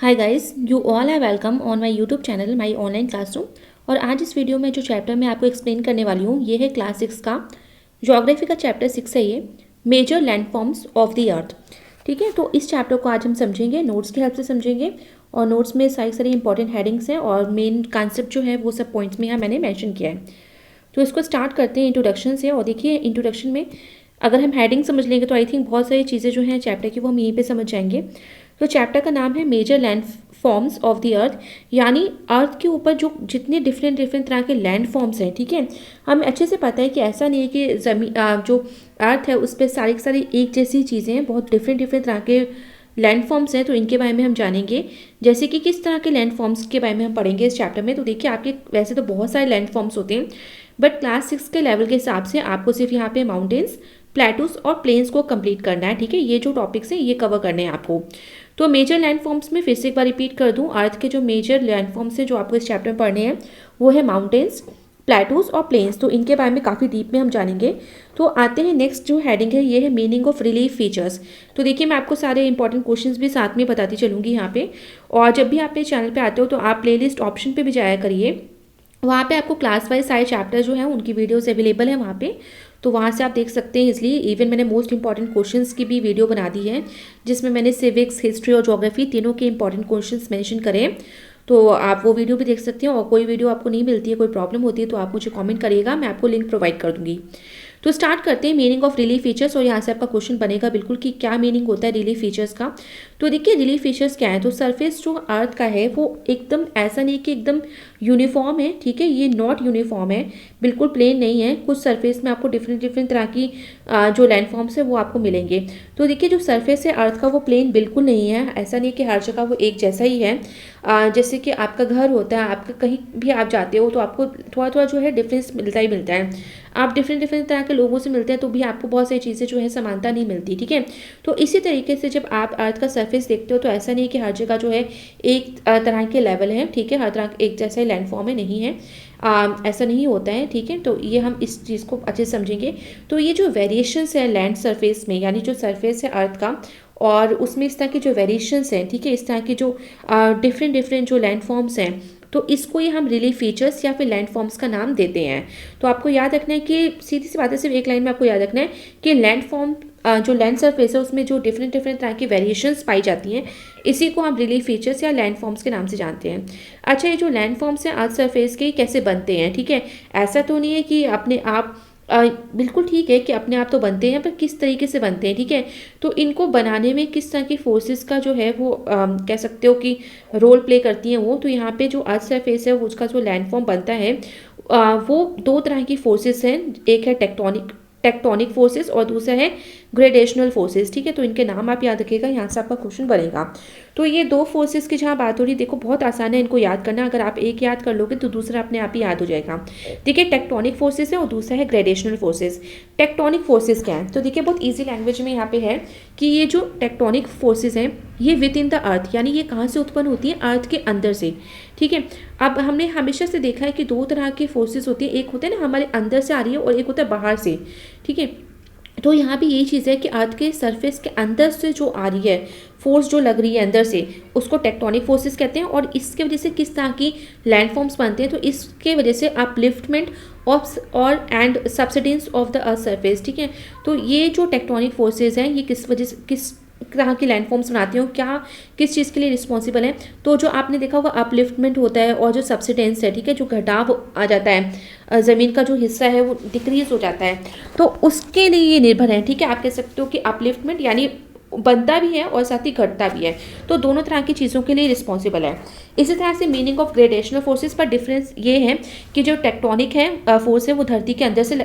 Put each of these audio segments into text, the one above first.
Hi guys, you all are welcome on my YouTube channel my online classroom. और आज इस video में जो चैप्टर मैं आपको एक्सप्लेन करने वाली हूँ ये है क्लास 6 का ज्योग्राफी का चैप्टर 6 है ये major landforms of the earth. ठीक है, तो इस चैप्टर को आज हम समझेंगे, नोट्स की हेल्प से समझेंगे। और नोट्स में सारी इंपॉर्टेंट हेडिंग्स हैं और मेन कॉन्सेप्ट जो है वो सब पॉइंट्स में यहाँ मैंने मैंशन किया है। तो इसको स्टार्ट करते हैं इंट्रोडक्शन से। और देखिए इंट्रोडक्शन में अगर हम हेडिंग समझ लेंगे तो आई थिंक बहुत सारी चीज़ें जो हैं चैप्टर की वो हम यहीं पे समझ जाएंगे। तो चैप्टर का नाम है major land forms of the earth, यानी अर्थ के ऊपर जो जितने डिफरेंट डिफरेंट तरह के लैंड फॉर्म्स हैं। ठीक है, हमें अच्छे से पता है कि ऐसा नहीं है कि जो अर्थ है उस पर सारी की सारी एक जैसी चीज़ें हैं, बहुत डिफरेंट डिफरेंट तरह के लैंड फॉर्म्स हैं। तो इनके बारे में हम जानेंगे, जैसे कि किस तरह के लैंड फॉर्म्स के बारे में हम पढ़ेंगे इस चैप्टर में। तो देखिए आपके वैसे तो बहुत सारे लैंड फॉर्म्स होते हैं, बट क्लास 6 के लेवल के हिसाब से आपको सिर्फ यहाँ पे माउंटेन्स, प्लेटूस और प्लेन्स को कंप्लीट करना है। ठीक है, ये जो टॉपिक्स हैं ये कवर करने हैं आपको। तो मेजर लैंडफॉर्म्स में फिर से एक बार रिपीट कर दूं, अर्थ के जो मेजर लैंडफॉर्म्स हैं जो आपको इस चैप्टर में पढ़ने हैं वो है माउंटेन्स, प्लेटूस और प्लेन्स। तो इनके बारे में काफ़ी डीप में हम जानेंगे। तो आते हैं नेक्स्ट जो हेडिंग है ये है मीनिंग ऑफ रिलीफ फीचर्स। तो देखिए मैं आपको सारे इंपॉर्टेंट क्वेश्चंस भी साथ में बताती चलूँगी यहाँ पे। और जब भी आप मेरे चैनल पे आते हो तो आप प्लेलिस्ट ऑप्शन पे भी जाया करिए, वहाँ पे आपको क्लास वाइज सारे चैप्टर जो हैं उनकी वीडियोस अवेलेबल है वहाँ पे। तो वहाँ से आप देख सकते हैं। इसलिए इवन मैंने मोस्ट इंपॉर्टेंट क्वेश्चंस की भी वीडियो बना दी है, जिसमें मैंने सिविक्स, हिस्ट्री और ज्योग्राफी तीनों के इंपॉर्टेंट क्वेश्चंस मेंशन करे हैं। तो आप वो वीडियो भी देख सकते हैं। और कोई वीडियो आपको नहीं मिलती है, कोई प्रॉब्लम होती है तो आप मुझे कमेंट करिएगा, मैं आपको लिंक प्रोवाइड कर दूँगी। तो स्टार्ट करते हैं मीनिंग ऑफ रिलीफ फीचर्स। और यहाँ से आपका क्वेश्चन बनेगा बिल्कुल कि क्या मीनिंग होता है रिलीफ फीचर्स का। तो देखिए रिलीफ फीचर्स क्या है, तो सरफेस जो अर्थ का है वो एकदम ऐसा नहीं कि एकदम यूनिफॉर्म है। ठीक है, ये नॉट यूनिफॉर्म है, बिल्कुल प्लेन नहीं है। कुछ सरफेस में आपको डिफरेंट डिफरेंट तरह की जो लैंडफॉर्म्स है वो आपको मिलेंगे। तो देखिए जो सरफेस है अर्थ का वो प्लेन बिल्कुल नहीं है, ऐसा नहीं कि हर जगह वो एक जैसा ही है। जैसे कि आपका घर होता है, आपका कहीं भी आप जाते हो तो आपको थोड़ा थोड़ा जो है डिफरेंस मिलता ही मिलता है। आप डिफरेंट डिफरेंट तरह के लोगों से मिलते हैं तो भी आपको बहुत सारी चीज़ें जो है समानता नहीं मिलती। ठीक है, तो इसी तरीके से जब आप अर्थ का सरफेस देखते हो तो ऐसा नहीं कि हर जगह जो है एक तरह के लेवल है। ठीक है, हर तरह एक जैसा ही लैंडफॉर्म है, नहीं है, ऐसा नहीं होता है। ठीक है, तो ये हम इस चीज़ को अच्छे से समझेंगे। तो ये जो वेरिएशंस है लैंड सरफेस में, यानी जो सरफेस है अर्थ का और उसमें इस तरह की जो वेरिएशंस हैं, ठीक है, इस तरह की जो डिफरेंट डिफरेंट जो लैंडफॉर्म्स हैं, तो इसको ही हम रिलीफ फीचर्स या फिर लैंडफॉर्म्स का नाम देते हैं। तो आपको याद रखना है कि सीधी सी बात है, सिर्फ एक लाइन में आपको याद रखना है कि लैंडफॉर्म जो लैंड सरफेस है उसमें जो डिफरेंट डिफरेंट तरह की वेरिएशंस पाई जाती हैं, इसी को हम रिलीफ फीचर्स या लैंडफॉर्म्स के नाम से जानते हैं। अच्छा, ये जो लैंडफॉर्म्स हैं अर्थ सरफेस के कैसे बनते हैं। ठीक है, ऐसा तो नहीं है कि अपने आप बिल्कुल ठीक है कि अपने आप तो बनते हैं, पर किस तरीके से बनते हैं। ठीक है, तो इनको बनाने में किस तरह की फोर्सेस का जो है वो कह सकते हो कि रोल प्ले करती हैं वो। तो यहाँ पे जो अर्थ सरफेस है उसका जो लैंडफॉर्म बनता है वो दो तरह की फोर्सेस हैं, एक है टेक्टोनिक फोर्सेस और दूसरा है ग्रेडेशनल फोर्सेस। ठीक है, तो इनके नाम आप याद रखिएगा, यहाँ से आपका क्वेश्चन बनेगा। तो ये दो फोर्सेस की जहाँ बात हो रही है, देखो बहुत आसान है इनको याद करना। अगर आप एक याद कर लोगे तो दूसरा अपने आप ही याद हो जाएगा। देखिए टेक्टोनिक फोर्सेस है और दूसरा है ग्रेडेशनल फोर्सेस। टेक्टोनिक फोर्सेस क्या है, तो देखिए बहुत ईजी लैंग्वेज में यहाँ पे है कि ये जो टेक्टोनिक फोर्सेस हैं ये विद इन द अर्थ, यानी ये कहाँ से उत्पन्न होती है, अर्थ के अंदर से। ठीक है, अब हमने हमेशा से देखा है कि दो तरह की फोर्सेस होती है, एक होता है ना हमारे अंदर से आ रही है और एक होता है बाहर से। ठीक है, तो यहाँ भी यही चीज़ है कि अर्थ के सरफेस के अंदर से जो आ रही है फोर्स, जो लग रही है अंदर से, उसको टेक्टोनिक फोर्सेस कहते हैं। और इसके वजह से किस तरह की लैंडफॉर्म्स बनते हैं, तो इसके वजह से अपलिफ्टमेंट और and subsidence of the earth surface. ठीक है, तो ये जो टेक्टोनिक फोर्सेस हैं ये किस वजह से, किस तरह की लैंडफॉर्म्स बनाती हैं, क्या किस चीज़ के लिए रिस्पॉन्सिबल है। तो जो आपने देखा होगा अपलिफ्टमेंट होता है और जो सब्सिडेंस है, ठीक है, जो घटाव आ जाता है, ज़मीन का जो हिस्सा है वो डिक्रीज हो जाता है, तो उसके लिए ये निर्भर है। ठीक है, आप कह सकते हो कि अपलिफ्टमेंट यानी बनता भी है और साथ ही घटता भी है, तो दोनों तरह की चीज़ों के लिए रिस्पॉन्सिबल है। इसी तरह से मीनिंग ऑफ ग्रेडेशनल फोर्सेस पर डिफरेंस ये है कि जो टेक्टोनिक है फोर्स है वो धरती के अंदर से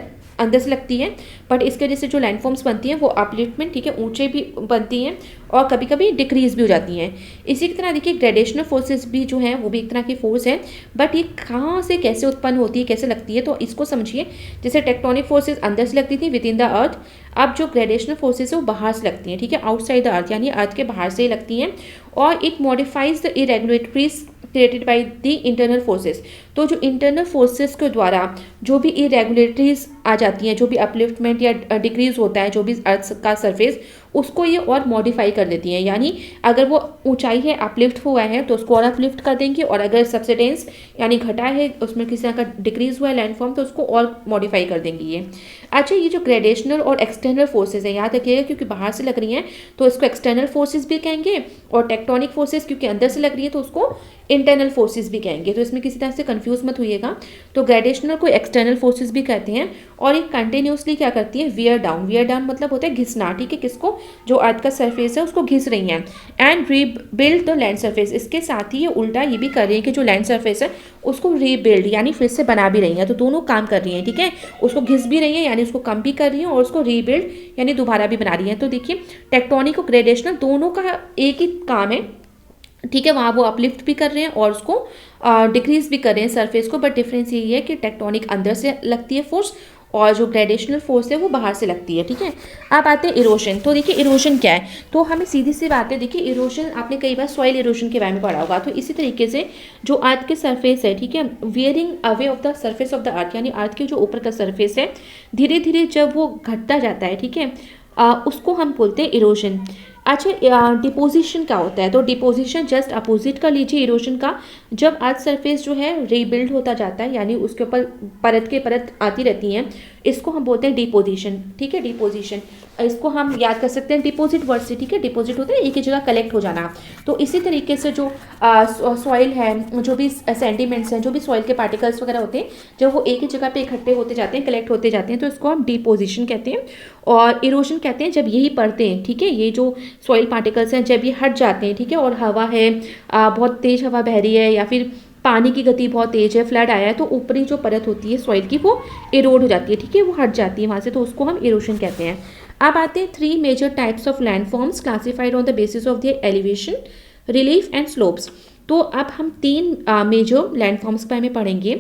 लगती है, बट इसके वजह से जो लैंडफॉर्म्स बनती हैं वो अपलिफ्टमेंट, ठीक है, ऊंचे भी बनती हैं और कभी कभी डिक्रीज भी हो जाती हैं। इसी की तरह देखिए ग्रेडेशनल फोर्सेस भी जो हैं वो भी एक तरह की फोर्स है, बट ये कहाँ से कैसे उत्पन्न होती है, कैसे लगती है, तो इसको समझिए। जैसे टेक्टोनिक फोर्सेस अंदर से लगती थी विद इन द अर्थ, अब जो ग्रेडेशनल फोर्सेस है वो बाहर से लगती हैं। ठीक है, आउटसाइड द अर्थ यानी अर्थ के बाहर से ही लगती हैं। और it modifies the irregularities created by the internal forces. तो जो इंटरनल फोर्सेस के द्वारा जो भी इरेगुलरिटीज आ जाती हैं, जो भी अपलिफ्टमेंट या डिक्रीज होता है जो भी अर्थ का सरफेस, उसको ये और मॉडिफाई कर देती हैं। यानी अगर वो ऊंचाई है अपलिफ्ट हुआ है तो उसको और अपलिफ्ट कर देंगे, और अगर सबसिडेंस यानी घटा है उसमें किसी तरह का डिक्रीज हुआ है लैंडफॉर्म तो उसको और मॉडिफाई कर देंगी ये। अच्छा, ये जो ग्रेडेशनल और एक्सटर्नल फोर्सेज हैं, याद रखिएगा क्योंकि बाहर से लग रही हैं तो इसको एक्सटर्नल फोर्सेज भी कहेंगे, और टेक्टोनिक फोर्सेज क्योंकि अंदर से लग रही है तो उसको इंटरनल फोर्सेज भी कहेंगे। तो इसमें किसी तरह से कंफ्यूज मत होइएगा। तो ग्रेडेशनल को एक्सटर्नल फोर्सेज भी कहते हैं, और ये कंटिन्यूसली क्या करती है, वियर डाउन। वियर डाउन मतलब होता है घिसना, ठीक है, किसको, जो अर्थ का सरफेस है उसको घिस रही हैं। And rebuild the land surface, इसके साथ ही ये उल्टा ये भी कर रही है कि जो लैंड सरफेस है उसको रीबिल्ड यानी फिर से बना भी रही हैं। तो दोनों काम कर रही हैं, ठीक है, उसको घिस भी रही हैं यानी उसको कम भी कर रही हैं, और उसको रीबिल्ड यानी दोबारा भी बना रही हैं। तो देखिए टेक्टोनिक और ग्रेडेशनल दोनों का एक ही काम है, ठीक है, वहाँ वो अपलिफ्ट भी कर रहे हैं और उसको डिक्रीज भी कर रहे हैं सरफेस को। बट डिफरेंस यही है कि टेक्टोनिक अंदर से लगती है फोर्स और जो ग्रेडेशनल फोर्स है वो बाहर से लगती है, ठीक है। अब आते हैं इरोशन। तो देखिए इरोशन क्या है, तो हमें सीधी सी बात है, देखिए इरोशन आपने कई बार सॉइल इरोशन के बारे में पढ़ा होगा। तो इसी तरीके से जो अर्थ के सरफेस है, ठीक है, wearing away of the surface of the earth, यानी अर्थ के जो ऊपर का सरफेस है धीरे धीरे जब वो घटता जाता है, ठीक है, उसको हम बोलते हैं इरोशन। अच्छा, डिपोजिशन क्या होता है, तो डिपोजिशन जस्ट अपोजिट कर लीजिए इरोशन का। जब अर्थ सरफेस जो है रीबिल्ड होता जाता है यानी उसके ऊपर परत के परत आती रहती हैं, इसको हम बोलते हैं डिपोजिशन, ठीक है, डिपोजिशन। इसको हम याद कर सकते हैं डिपोजिट वर्ड से, ठीक है, डिपोजिट होता है एक ही जगह कलेक्ट हो जाना। तो इसी तरीके से जो सॉइल है, जो भी सेंटिमेंट्स हैं, जो भी सॉइल के पार्टिकल्स वगैरह होते हैं, जब वो एक ही जगह पे इकट्ठे होते जाते हैं, कलेक्ट होते जाते हैं, तो इसको हम डिपोजिशन कहते हैं। और इरोशन कहते हैं जब यही परतें, ठीक है, ये जो सॉइल पार्टिकल्स हैं जब ये हट जाते हैं, ठीक है, और हवा है, बहुत तेज हवा बह रही है या फिर पानी की गति बहुत तेज है, फ्लड आया है, तो ऊपरी जो परत होती है सॉइल की वो इरोड हो जाती है, ठीक है, वो हट जाती है वहाँ से, तो उसको हम इरोशन कहते हैं। अब आते हैं 3 major types of landforms classified on the basis of their elevation, relief and slopes. तो अब हम 3 मेजर लैंडफॉर्म्स के बारे में पढ़ेंगे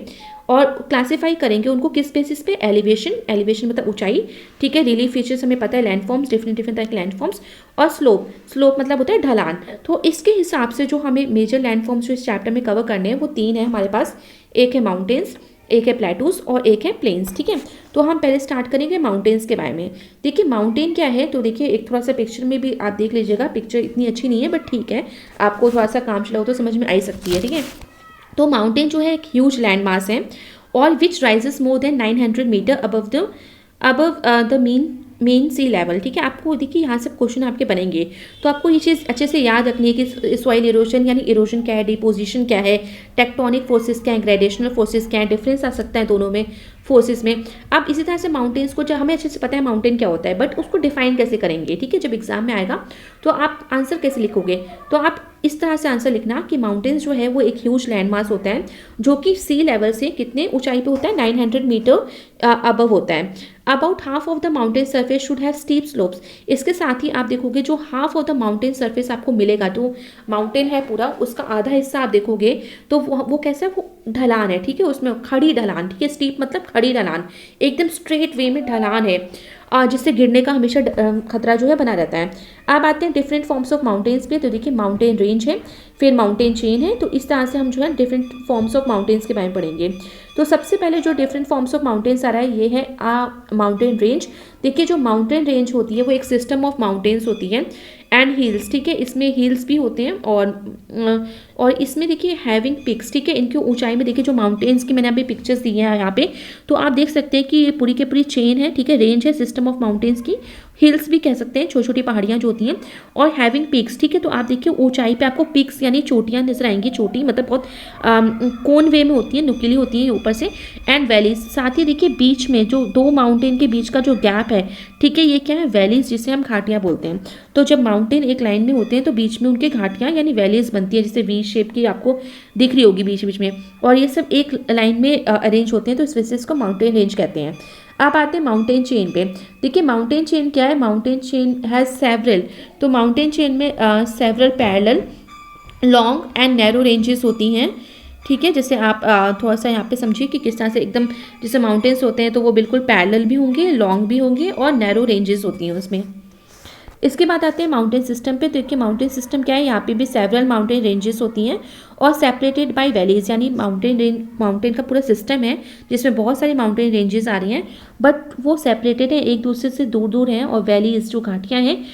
और क्लासीफाई करेंगे उनको किस बेसिस पे, एलिवेशन, एलिवेशन मतलब ऊंचाई, ठीक है, रिलीफ फीचर्स हमें पता है, लैंडफॉर्म्स, डिफरेंट डिफरेंट तरह के लैंडफॉर्म्स, और स्लोप, स्लोप मतलब होता है ढलान। तो इसके हिसाब से जो हमें मेजर लैंडफॉर्म्स जो इस चैप्टर में कवर करने हैं वो 3 है हमारे पास, एक है माउंटेन्स, एक है प्लेटूज और एक है प्लेन्स, ठीक है। तो हम पहले स्टार्ट करेंगे माउंटेन्स के बारे में। देखिए माउंटेन क्या है, तो देखिए एक थोड़ा सा पिक्चर में भी आप देख लीजिएगा, पिक्चर इतनी अच्छी नहीं है बट ठीक है, आपको थोड़ा सा काम चलाओ तो समझ में आ सकती है, ठीक है। तो माउंटेन जो है एक ह्यूज लैंड मास है और which rises more than 900 metre above the mean sea level, ठीक है। आपको देखिए यहाँ से क्वेश्चन आपके बनेंगे तो आपको ये चीज़ अच्छे से याद रखनी है कि सॉइल इरोशन यानी इरोशन क्या है, डिपोजिशन क्या है, टेक्टोनिक फोर्सेस क्या है, ग्रेडेशनल फोर्सेस क्या है, डिफरेंस आ सकता है दोनों में फोर्सेस में। अब इसी तरह से माउंटेन्स को, जब हमें अच्छे से पता है माउंटेन क्या होता है बट उसको डिफाइन कैसे करेंगे, ठीक है, जब एग्जाम में आएगा तो आप आंसर कैसे लिखोगे, तो आप इस तरह से आंसर लिखना कि माउंटेन्स जो है वो एक ह्यूज लैंड मास होता है जो कि सी लेवल से कितने ऊंचाई पे होता है, 900 मीटर अबव होता है। About half of the mountain surface should have steep slopes. इसके साथ ही आप देखोगे जो half of the mountain surface आपको मिलेगा, जो माउंटेन है पूरा उसका आधा हिस्सा आप देखोगे तो वो कैसा है, वो ढलान है, ठीक है, उसमें खड़ी ढलान, ठीक है, स्टीप मतलब खड़ी ढलान, एकदम स्ट्रेट वे में ढलान है जिससे गिरने का हमेशा खतरा जो है बना रहता है। अब आते हैं डिफरेंट फॉर्म्स ऑफ माउंटेन्स पे। तो देखिए माउंटेन रेंज है, फिर माउंटेन चेन है, तो इस तरह से हम जो है डिफरेंट फॉर्म्स ऑफ माउंटेन्स के बारे में पढ़ेंगे। तो सबसे पहले जो डिफरेंट फॉर्म्स ऑफ माउंटेन्स आ रहा है ये है माउंटेन रेंज। देखिए जो माउंटेन रेंज होती है वो एक सिस्टम ऑफ माउंटेन्स होती है एंड हिल्स, ठीक है, इसमें हिल्स भी होते हैं और इसमें देखिए हैविंग पिक्स, ठीक है, इनकी ऊंचाई में देखिए जो माउंटेन्स की मैंने अभी पिक्चर्स दी हैं यहाँ पे, तो आप देख सकते हैं कि ये पूरी की पूरी चेन है, ठीक है, रेंज है सिस्टम ऑफ माउंटेन्स की, हिल्स भी कह सकते हैं, छोटी छोटी पहाड़ियाँ जो होती हैं, और हैविंग पिक्स, ठीक है। तो आप देखिए ऊंचाई पे आपको पिक्स यानी चोटियाँ नजर आएंगी, चोटी मतलब बहुत कोन वे में होती है, नुकीली होती है ऊपर से, एंड वैलीज। साथ ही देखिए बीच में जो 2 माउंटेन के बीच का जो गैप है, ठीक है, ये क्या है, वैलीज, जिसे हम घाटियाँ बोलते हैं। तो जब माउंटेन एक लाइन में होते हैं तो बीच में उनके घाटियाँ यानी वैलीज बनती है, जिससे वी शेप की आपको दिख रही होगी बीच बीच में, और ये सब एक लाइन में अरेंज होते हैं, तो इस वजह से इसको माउंटेन रेंज कहते हैं। अब आते हैं माउंटेन चेन पे। देखिए माउंटेन चेन क्या है, माउंटेन चेन हैज़ सेवरल, तो माउंटेन चेन में several parallel long and narrow ranges होती हैं, ठीक है। जैसे आप थोड़ा सा यहाँ पे समझिए कि किस तरह से एकदम जैसे माउंटेन्स होते हैं तो वो बिल्कुल पैरेलल भी होंगे, लॉन्ग भी होंगे और नैरो रेंजेस होती हैं उसमें। इसके बाद आते हैं माउंटेन सिस्टम पे। तो देखिए माउंटेन सिस्टम क्या है, यहाँ पे भी सेवरल माउंटेन रेंजेस होती हैं और सेपरेटेड बाय वैलीज, यानी माउंटेन का पूरा सिस्टम है जिसमें बहुत सारी माउंटेन रेंजेस आ रही हैं, बट वो सेपरेटेड है, एक दूसरे से दूर दूर हैं। और वैलीज जो घाटियाँ हैं,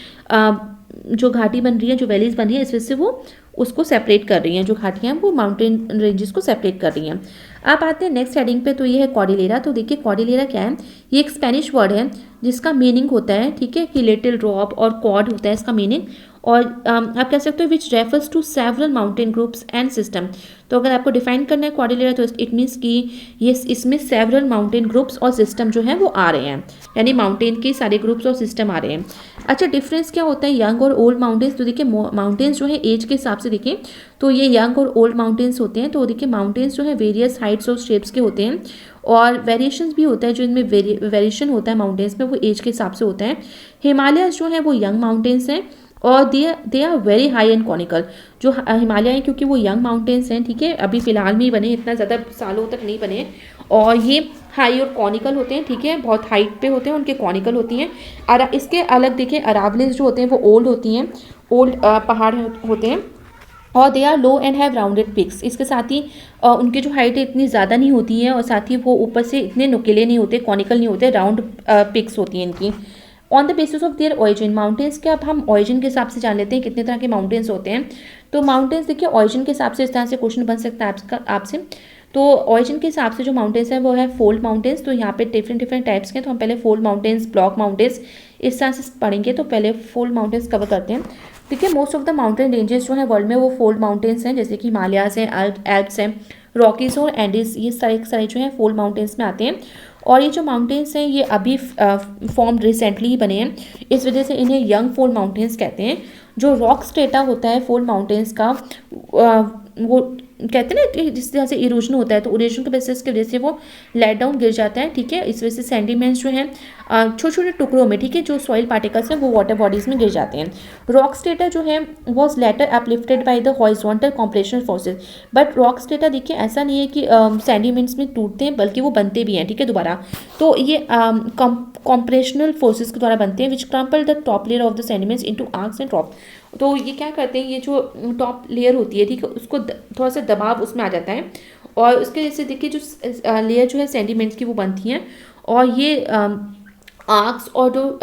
जो घाटी बन रही है, जो वैलीज बन रही है, इस वजह से वो उसको सेपरेट कर रही हैं, जो घाटियाँ हैं वो माउंटेन रेंजेस को सेपरेट कर रही हैं। अब आते हैं नेक्स्ट हेडिंग पे। तो ये है कॉर्डिलेरा। तो देखिए कॉर्डिलेरा क्या है, ये एक स्पेनिश वर्ड है जिसका मीनिंग होता है, ठीक है, कि लिटिल ड्रॉप, और कॉर्ड होता है इसका मीनिंग। और आप कह सकते हो which refers to several mountain groups and system. तो अगर आपको डिफाइन करना है कॉर्डिलेरा, तो इट मीन्स कि ये इसमें सेवरल माउंटेन ग्रुप्स और सिस्टम जो है वो आ रहे हैं, यानी माउंटेन के सारे ग्रुप्स और सिस्टम आ रहे हैं। अच्छा, डिफरेंस क्या होता है यंग और ओल्ड माउंटेन्स। तो देखिए माउंटेन्स जो है एज के हिसाब से देखें तो ये यंग और ओल्ड माउंटेन्स होते हैं। तो देखिए माउंटेन्स जो है वेरियस हाइट्स और शेप्स के होते हैं, और वेरिएशंस भी होता है, जो इनमें वेरिएशन होता है माउंटेन्स में वो एज के हिसाब से होता है। हिमालयस जो है वो यंग माउंटेन्स हैं, और they are very high and conical. जो हिमालय हैं क्योंकि वो यंग माउंटेन्स हैं, ठीक है, अभी फिलहाल में ही बने, इतना ज़्यादा सालों तक नहीं बने, और ये हाई और कॉनिकल होते हैं, ठीक है, बहुत हाइट पे होते हैं, उनके कॉनिकल होती हैं। और इसके अलग देखिए अरावलीज जो होते हैं वो ओल्ड होती हैं, ओल्ड पहाड़ होते हैं, और they are low and have rounded peaks. इसके साथ ही उनकी जो हाइट है इतनी ज़्यादा नहीं होती है, और साथ ही वो ऊपर से इतने नुकीले नहीं होते, कॉनिकल नहीं होते, राउंड पिक्स होती हैं इनकी। On the basis of there origin, mountains के अब हम ऑरिजिन के हिसाब से जान लेते हैं कितने तरह के माउंटेन्स होते हैं। तो माउंटेन्स देखिए ऑरिजिन के हिसाब से इस तरह से क्वेश्चन बन सकता है आपसे। तो ऑरिजिन के हिसाब से जो माउंटेन्स हैं वो है फोल्ड माउंटेन्स। तो यहाँ पे डिफरेंट टाइप्स के, तो हम पहले फोल्ड माउंटेन्स, ब्लॉक माउंटेन्स, इस तरह से पढ़ेंगे। तो पहले फोल्ड माउंटेन्स कवर करते हैं। देखिए most of the mountain ranges जो है वर्ल्ड में वो फोल्ड माउंटेन्स हैं, जैसे कि हिमालयाज हैं, एल्प्स हैं, रॉकीज और एंडीज, ये सारे जो हैं फोल्ड माउंटेन्स में आते हैं। और ये जो माउंटेन्स हैं ये अभी फॉर्म रिसेंटली ही बने हैं, इस वजह से इन्हें यंग फोल्ड माउंटेन्स कहते हैं। जो रॉक स्ट्रेटा होता है फोल्ड माउंटेन्स का, वो कहते हैं ना कि जिस तरह से इरोजन होता है, तो इरोजन के बेसिस की वजह से वो लेट डाउन गिर जाता है, ठीक है, इस वजह से सेंडिमेंट्स जो हैं छोटे छोटे टुकड़ों में, ठीक है, जो सॉइल पार्टिकल्स हैं वो वाटर बॉडीज में गिर जाते हैं। रॉक स्ट्रेटा जो है was later uplifted by the horizontal compressional forces. But rock strata देखिए ऐसा नहीं है कि सेंडिमेंट्स में टूटते हैं, बल्कि वो बनते भी हैं, ठीक है, दोबारा। तो ये कॉम्प्रेशनल फोर्सेज के द्वारा बनते हैं, which crumple the top layer of the sediments into arcs and drop. तो ये क्या करते हैं, ये जो टॉप लेयर होती है, ठीक है, उसको थोड़ा सा दबाव उसमें आ जाता है, और उसके जैसे देखिए जो लेयर जो है सेंडिमेंट्स की वो बनती हैं, और ये आर्क्स और जो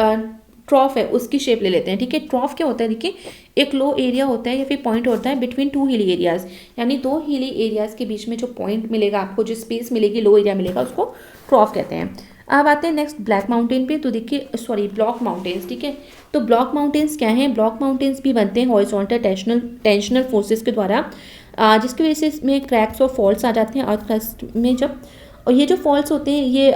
ट्रॉफ है उसकी शेप ले लेते हैं, ठीक है। ट्रॉफ क्या होता है, देखिए एक लो एरिया होता है या फिर पॉइंट होता है बिटवीन टू हिली एरियाज, यानी दो हिली एरियाज के बीच में जो पॉइंट मिलेगा आपको, जो स्पेस मिलेगी, लो एरिया मिलेगा, उसको ट्रॉफ कहते हैं। अब आते हैं नेक्स्ट ब्लैक माउंटेन पे। तो देखिए ब्लॉक माउंटेन्स, ठीक है। तो ब्लॉक माउंटेन्स क्या हैं, ब्लॉक माउंटेन्स भी बनते हैं हॉरिजॉन्टल टेंशनल फोर्सेस के द्वारा, जिसकी वजह से इसमें क्रैक्स और फॉल्ट्स आ जाते हैं अर्थ क्रस्ट में जब। और ये जो फॉल्ट्स होते हैं ये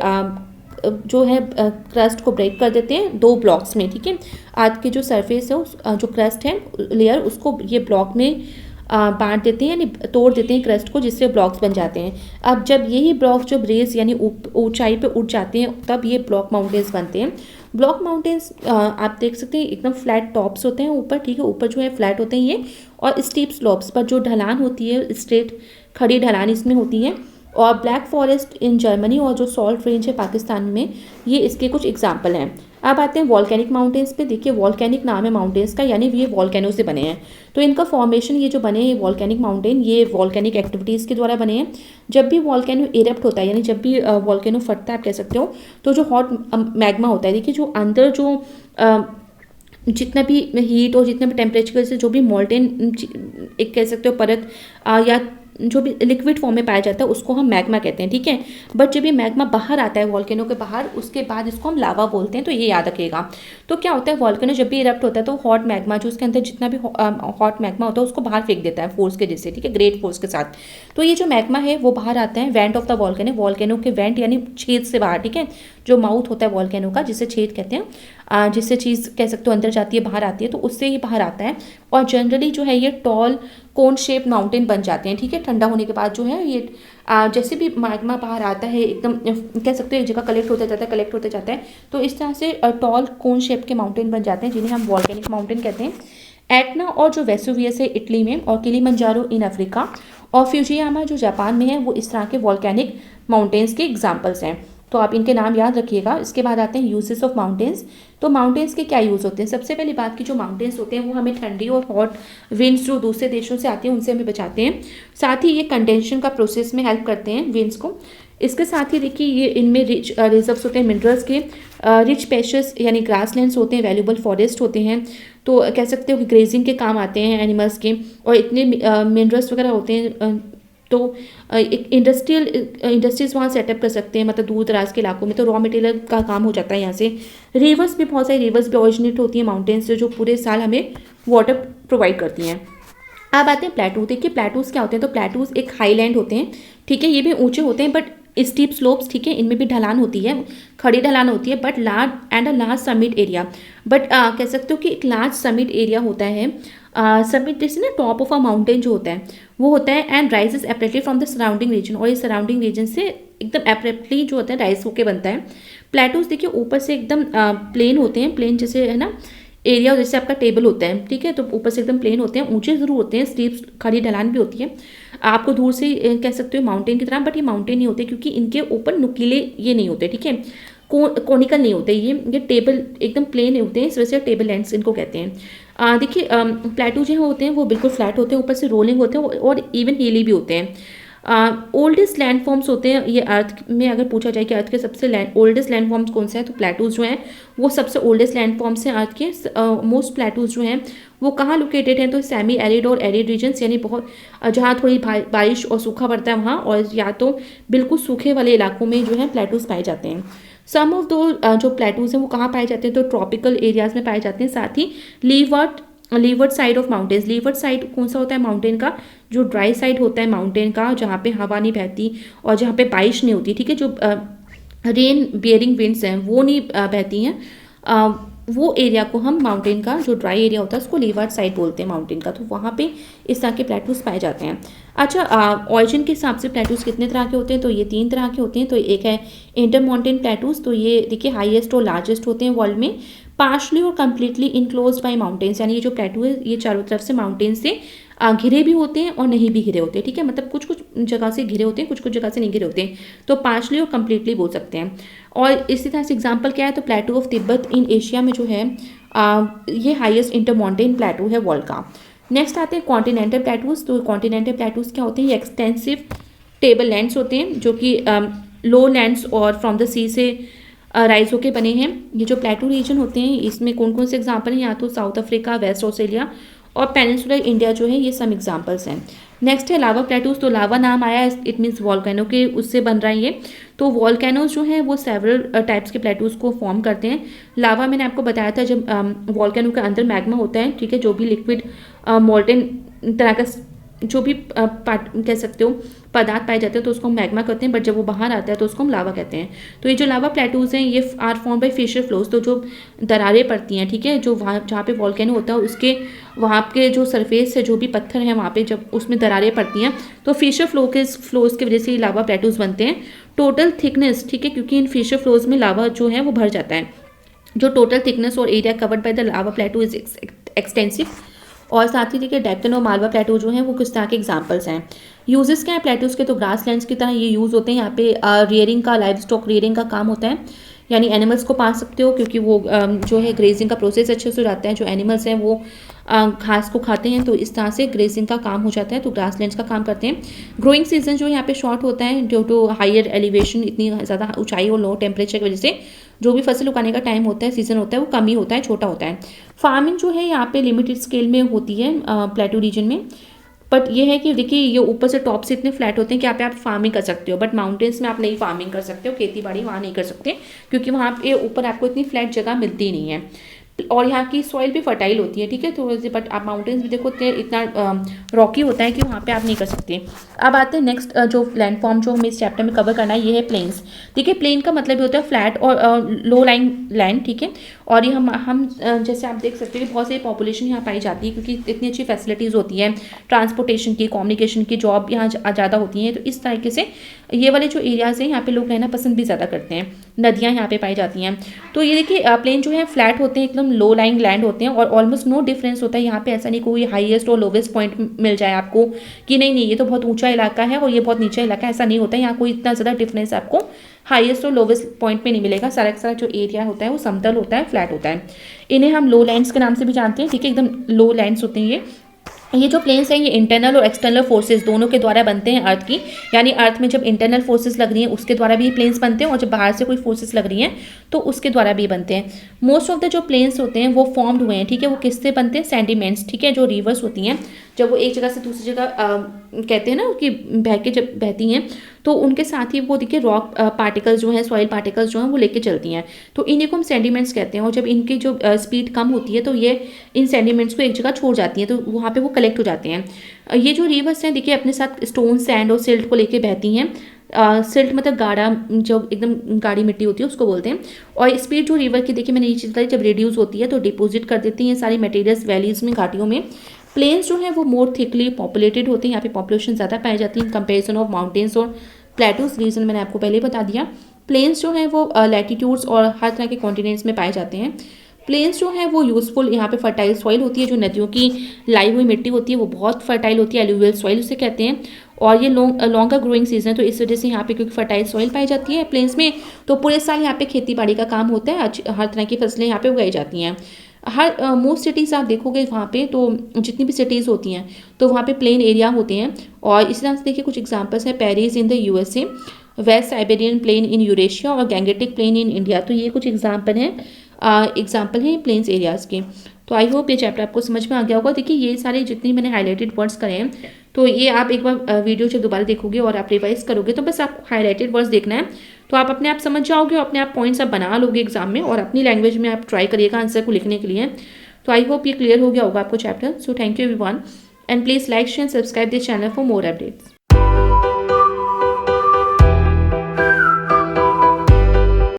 जो है क्रस्ट को ब्रेक कर देते हैं दो ब्लॉक्स में, ठीक है। आज के जो सरफेस है जो क्रस्ट है लेयर, उसको ये ब्लॉक में बांट देते हैं, यानी तोड़ देते हैं क्रस्ट को, जिससे ब्लॉक्स बन जाते हैं। अब जब यही ब्लॉक्स जब रेस यानी ऊंचाई पे उठ जाते हैं, तब ये ब्लॉक माउंटेन्स बनते हैं। ब्लॉक माउंटेन्स आप देख सकते हैं एकदम फ्लैट टॉप्स होते हैं ऊपर, ठीक है, ऊपर जो है फ्लैट होते हैं ये, और स्टीप स्लोप्स पर जो ढलान होती है, स्ट्रेट खड़ी ढलान इसमें होती है। और ब्लैक फॉरेस्ट इन जर्मनी और जो सॉल्ट रेंज है पाकिस्तान में, ये इसके कुछ एग्जाम्पल हैं। अब आते हैं वॉल्केनिक माउंटेन्स पे। देखिए वॉल्केनिक नाम है माउंटेन्स का, यानी ये वॉल्केनो से बने हैं। तो इनका फॉर्मेशन ये जो बने हैं वॉल्केनिक माउंटेन, ये वॉल्केनिक एक्टिविटीज़ के द्वारा बने हैं। जब भी वॉल्केनो इरप्ट होता है, यानी जब भी वॉल्केनो फटता है आप कह सकते हो, तो जो हॉट मैग्मा होता है, देखिए जो अंदर जो जितना भी हीट और जितना भी टेम्परेचर से जो भी मॉल्टेन एक कह सकते हो परत या जो भी लिक्विड फॉर्म में पाया जाता है, उसको हम मैग्मा कहते हैं, ठीक है। बट जब ये मैग्मा बाहर आता है वॉल्केनो के बाहर, उसके बाद इसको हम लावा बोलते हैं, तो ये याद रखिएगा। तो क्या होता है, वॉल्केनो जब भी इरप्ट होता है तो हॉट मैग्मा जो उसके अंदर जितना भी हॉट मैग्मा होता है उसको बाहर फेंक देता है फोर्स के जैसे, ठीक है, ग्रेट फोर्स के साथ। तो ये जो मैग्मा है वो बाहर आता है वेंट ऑफ द वॉल्केनो के वेंट यानी छेद से बाहर, ठीक है, जो माउथ होता है वॉल्केनो का, जिसे छेद कहते हैं, जिससे चीज़ कह सकते हो अंदर जाती है, बाहर आती है, तो उससे ही बाहर आता है। और जनरली जो है ये टॉल कोन शेप माउंटेन बन जाते हैं, ठीक है। ठंडा होने के बाद जो है ये जैसे भी मैग्मा बाहर आता है, एकदम कह सकते हो एक जगह कलेक्ट होते जाता है, तो इस तरह से टॉल कोन शेप के माउंटेन बन जाते हैं, जिन्हें हम वॉल्केनिक माउंटेन कहते हैं। एटना और जो वेसुवियस है इटली में, और किलिमंजारो इन अफ्रीका, और फ्यूजियामा जो जापान में है, वो इस तरह के वॉल्केनिक माउंटेन्स के एग्जाम्पल्स हैं। तो आप इनके नाम याद रखिएगा। इसके बाद आते हैं यूजेस ऑफ माउंटेन्स। तो माउंटेन्स के क्या यूज़ होते हैं? सबसे पहली बात की जो माउंटेन्स होते हैं वो हमें ठंडी और हॉट विंड्स जो दूसरे देशों से आती हैं उनसे हमें बचाते हैं। साथ ही ये कंडेंसेशन का प्रोसेस में हेल्प करते हैं विंड्स को। इसके साथ ही देखिए ये इनमें रिच रिजर्व्स होते हैं मिनरल्स के, रिच पैशेस यानी ग्रासलैंड्स होते हैं, वैल्यूबल फॉरेस्ट होते हैं। तो कह सकते हो कि ग्रेजिंग के काम आते हैं एनिमल्स के, और इतने मिनरल्स वगैरह होते हैं तो एक इंडस्ट्रीज वहाँ सेटअप कर सकते हैं, मतलब दूर दराज के इलाकों में तो रॉ मटेरियल का काम हो जाता है यहाँ से। रिवर्स भी, बहुत सारी रिवर्स भी ऑरिजिनेट होती हैं माउंटेन्स से, जो पूरे साल हमें वाटर प्रोवाइड करती हैं। अब आते हैं प्लेटू। देखिए प्लेटूज क्या होते हैं? तो प्लेटूज एक हाईलैंड होते हैं, ठीक है, ये भी ऊंचे होते हैं बट स्टीप स्लोप्स, ठीक है, इनमें भी ढलान होती है, खड़ी ढलान होती है, but large and a large summit area. But कह सकते हो कि एक लार्ज समिट एरिया होता है। समिट जैसे ना टॉप ऑफ अ माउंटेन जो होता है वो होता है, and rises apparently from the surrounding region, और ये सराउंडिंग रीजन से एकदम एपरेटली जो होता है राइज होके बनता है। प्लेटूज देखिए ऊपर से एकदम प्लेन होते हैं, प्लेन जैसे है ना एरिया, जैसे आपका टेबल होता है, ठीक है, तो ऊपर से एकदम प्लेन होते हैं, ऊंचे जरूर होते हैं, स्टीप खड़ी ढलान भी होती है, आपको दूर से कह सकते हो माउंटेन की तरह, बट ये माउंटेन नहीं होते क्योंकि इनके ऊपर नुकीले ये नहीं होते, ठीक है, कोनिकल नहीं होते, ये टेबल एकदम प्लेन होते हैं, इस वजह से टेबल लैंड्स इनको कहते हैं। देखिए प्लेटू जो होते हैं वो बिल्कुल फ्लैट होते हैं, ऊपर से रोलिंग होते हैं और इवन हीली भी होते हैं। ओल्डेस्ट लैंडफॉर्म्स होते हैं ये अर्थ में, अगर पूछा जाए कि अर्थ के सबसे ओल्डेस्ट लैंडफॉर्म्स कौन से हैं, तो प्लेटूज जो हैं वो सबसे ओल्डेस्ट लैंडफॉर्म्स हैं अर्थ के। मोस्ट प्लेटूज जो हैं वो कहाँ लोकेटेड हैं? तो सेमी एरिड और एरिड रीजन्स, यानी बहुत जहाँ थोड़ी बारिश और सूखा पड़ता है वहाँ, और या तो बिल्कुल सूखे वाले इलाकों में जो है प्लेटूज पाए जाते हैं। सम ऑफ दो जो प्लेटूज हैं वो कहाँ पाए जाते हैं? तो ट्रॉपिकल एरियाज में पाए जाते हैं। साथ ही leeward side of mountains, leeward side कौन सा होता है माउंटेन का? जो ड्राई साइड होता है माउंटेन का, जहाँ पे हवा नहीं बहती और जहाँ पे बारिश नहीं होती, ठीक है, जो रेन बियरिंग विंड्स हैं वो नहीं बहती हैं, वो एरिया को हम माउंटेन का जो ड्राई एरिया होता है उसको लीवर्ड साइड बोलते हैं माउंटेन का। तो वहाँ पे इस तरह के प्लेटूज पाए जाते हैं। अच्छा, ऑरिजिन के हिसाब से प्लेटूज कितने तरह के होते हैं? तो ये 3 तरह के होते हैं। तो एक है इंटर माउंटेन प्लेटूज, तो ये देखिए हाईएस्ट और लार्जेस्ट होते हैं वर्ल्ड में। पार्शली और कम्प्लीटली इनक्लोज्ड बाय माउंटेन्स, यानी ये जो प्लेटू है ये चारों तरफ से माउंटेन से घिरे भी होते हैं और नहीं भी घिरे होते, ठीक है, मतलब कुछ कुछ जगह से घिरे होते हैं, कुछ कुछ जगह से नहीं घिरे होते हैं, तो पार्शली और कम्प्लीटली बोल सकते हैं। और इसी तरह से एग्जाम्पल क्या है? तो प्लेटू ऑफ तिब्बत इन एशिया में जो है ये हाईएस्ट इंटर माउंटेन प्लेटू है वर्ल्ड का। नेक्स्ट आते हैं कॉन्टिनेंटल प्लेटूज। तो कॉन्टिनेंटल प्लेटूज क्या होते हैं? ये एक्सटेंसिव टेबल लैंड्स होते हैं जो कि लो लैंड्स और फ्रॉम द सी से राइज होके बने हैं। ये जो प्लेटू रीजन होते हैं इसमें कौन कौन से एग्जाम्पल हैं? या तो साउथ अफ्रीका, वेस्ट ऑस्ट्रेलिया और पेनिनसुलर इंडिया जो है, ये सम एग्जाम्पल्स हैं। नेक्स्ट है लावा प्लेटूज। तो लावा नाम आया, इट मीन्स वॉल्केनो के उससे बन रहा है ये। तो वॉल्केनोज जो हैं वो सेवरल टाइप्स के प्लेटूज को फॉर्म करते हैं। लावा मैंने आपको बताया था जब वॉल्केनो के अंदर मैग्मा होता है, ठीक है, जो भी लिक्विड मोल्टेन तरह का जो भी कह सकते हो पदार्थ पाए जाते हैं तो उसको हम मैग्मा कहते हैं, बट जब वो बाहर आता है तो उसको हम लावा कहते हैं। तो ये जो लावा प्लेटूज हैं ये are form by fissure flows, तो जो दरारें पड़ती हैं, ठीक है, जो वहाँ जहाँ पे वॉल्केनो होता है उसके वहाँ के जो सरफेस है, जो भी पत्थर हैं वहाँ पे जब उसमें दरारें पड़ती हैं तो फिशर फ्लोज की वजह से ये लावा प्लेटूज बनते हैं। टोटल थिकनेस, ठीक है, क्योंकि इन फिशर फ्लोज में लावा जो है वो भर जाता है। जो टोटल थिकनेस और area covered by the lava प्लेटू is extensive. और साथ ही देखिए डेक्कन और मालवा प्लेटू जो हैं वो किस तरह के एग्जांपल्स हैं। यूजेस क्या है प्लेटूज के? तो ग्रास लैंड्स की तरह ये यूज़ होते हैं। यहाँ पे रियरिंग का, लाइव स्टॉक रियरिंग का काम होता है, यानी एनिमल्स को पाल सकते हो क्योंकि वो जो है ग्रेजिंग का प्रोसेस अच्छे से हो जाता है। जो एनिमल्स हैं वो घास को खाते हैं, तो इस तरह से ग्रेजिंग का काम हो जाता है, तो ग्रास लैंड्स का काम करते हैं। ग्रोइंग सीजन जो यहाँ पे शॉर्ट होता है ड्यू टू हायर एलिवेशन, इतनी ज़्यादा ऊंचाई और लो टेम्परेचर की वजह से जो भी फसल उगाने का टाइम होता है, सीजन होता है, वो कम ही होता है, छोटा होता है। फार्मिंग जो है यहाँ पे लिमिटेड स्केल में होती है प्लेटू रीजन में, बट ये है कि देखिए ये ऊपर से टॉप से इतने फ्लैट होते हैं कि यहाँ पे आप फार्मिंग कर सकते हो, बट माउंटेन्स में आप नहीं फार्मिंग कर सकते हो, खेती बाड़ी वहाँ नहीं कर सकते क्योंकि वहाँ पे ऊपर आपको इतनी फ्लैट जगह मिलती नहीं है और यहाँ की सॉइल भी फर्टाइल होती है, ठीक है, थोड़ी सी, बट आप माउंटेन्स भी देखो इतना रॉकी होता है कि वहाँ पे आप नहीं कर सकते। अब आते हैं नेक्स्ट जो लैंडफॉर्म जो हमें इस चैप्टर में कवर करना है, ये है प्लेन्स। ठीक है, प्लेन का मतलब होता है फ्लैट और लो लाइंग लैंड, ठीक है, और ये हम जैसे आप देख सकते हैं कि बहुत सारी पॉपुलेशन यहाँ पाई जाती है क्योंकि इतनी अच्छी फैसिलिटीज़ होती हैं, ट्रांसपोर्टेशन की, कम्युनिकेशन की, जॉब यहाँ ज़्यादा होती हैं, तो इस तरीके से ये वाले जो एरियाज़ हैं यहाँ पे लोग रहना पसंद भी ज़्यादा करते हैं। नदियाँ यहाँ पे पाई जाती हैं। तो ये देखिए प्लेन जो है फ्लैट होते हैं, एकदम लो लाइंग लैंड होते हैं और ऑलमोस्ट नो डिफरेंस होता है यहाँ पे। ऐसा नहीं कोई हाईएस्ट और लोवेस्ट पॉइंट मिल जाए आपको कि नहीं ये तो बहुत ऊंचा इलाका है और ये बहुत नीचा इलाका है, ऐसा नहीं होता है। यहाँ कोई इतना ज़्यादा डिफरेंस आपको हाईएस्ट और लोवेस्ट पॉइंट में नहीं मिलेगा। सारा का सारा जो एरिया होता है वो समतल होता है, फ्लैट होता है। इन्हें हम लो लैंड्स के नाम से भी जानते हैं, ठीक है, एकदम लो लैंड्स होते हैं ये जो प्लेन्स हैं ये इंटरनल और एक्सटर्नल फोर्सेस दोनों के द्वारा बनते हैं अर्थ की, यानी अर्थ में जब इंटरनल फोर्सेस लग रही हैं उसके द्वारा भी प्लेन्स बनते हैं, और जब बाहर से कोई फोर्सेस लग रही हैं तो उसके द्वारा भी बनते हैं। मोस्ट ऑफ द जो प्लेन्स होते हैं वो फॉर्म्ड हुए हैं, ठीक है, वो किससे बनते हैं, सेंडिमेंट्स, ठीक है, जो रिवर्स होती हैं जब वो एक जगह से दूसरी जगह कहते हैं ना कि बह के जब बहती हैं तो उनके साथ ही वो देखिए रॉक पार्टिकल्स जो हैं, सॉइल पार्टिकल्स जो हैं वो लेके चलती हैं, तो इन्हीं को हम सेंडिमेंट्स कहते हैं। और जब इनकी जो स्पीड कम होती है तो ये इन सेंडिमेंट्स को एक जगह छोड़ जाती हैं, तो वहाँ पे वो कलेक्ट हो जाते हैं। ये जो रिवर्स हैं देखिए अपने साथ स्टोन, सैंड और सिल्ट को लेके बहती हैं। सिल्ट मतलब गाढ़ा, जो एकदम गाढ़ी मिट्टी होती है उसको बोलते हैं। और स्पीड जो रिवर की देखिए मैंने ये चीज़ बताई, जब रिड्यूस होती है तो डिपोजिट कर देती हैं सारी मटेरियल्स वैलीज में, घाटियों में। प्लेन्स जो है वो मोर थिकली पॉपुलेटेड होते हैं, यहाँ पे पॉपुलेशन ज़्यादा पाई जाती है इन कंपेरिजन ऑफ माउंटेन्स और प्लेटूज। रीजन मैंने आपको पहले बता दिया। प्लेन्स जो है वो लैटिट्यूड्स और हर तरह के कॉन्टिनेंट्स में पाए जाते हैं। प्लेन्स जो है वो यूज़फुल, यहाँ पे फर्टाइल सॉइल होती है, जो नदियों की लाई हुई मिट्टी होती है वो बहुत फर्टाइल होती है, एलुवियल सॉइल उसे कहते हैं। और ये लॉन्गर ग्रोइंग सीजन है, तो इस वजह से यहाँ पे क्योंकि फर्टाइल सॉइल पाई जाती है प्लेन्स में, तो पूरे साल यहाँ पे खेती बाड़ी का काम होता है, हर तरह की फसलें यहाँ पे उगाई जाती हैं। हर मोस्ट सिटीज़ आप देखोगे वहाँ पे, तो जितनी भी सिटीज़ होती हैं तो वहाँ पे प्लेन एरिया होते हैं। और इसी तरह से देखिए कुछ एग्जांपल्स हैं, prairies in the USA, west Siberian plain in Eurasia और गैंगेटिक प्लेन इन इंडिया। तो ये कुछ एग्जाम्पल हैं प्लेन्स एरियाज़ के। तो आई होप ये चैप्टर आपको समझ में आ गया होगा। देखिए ये सारे जितने मैंने हाईलाइटेड वर्ड्स करे हैं, तो ये आप एक बार वीडियो जब दोबारा देखोगे और आप रिवाइज करोगे तो बस आपको हाईलाइटेड वर्ड्स देखना है, तो आप अपने आप समझ जाओगे और अपने आप पॉइंट्स आप बना लोगे एग्जाम में, और अपनी लैंग्वेज में आप ट्राई करिएगा आंसर को लिखने के लिए। तो आई होप ये क्लियर हो गया होगा आपको chapter. So thank you everyone, and please like share subscribe this channel for more updates.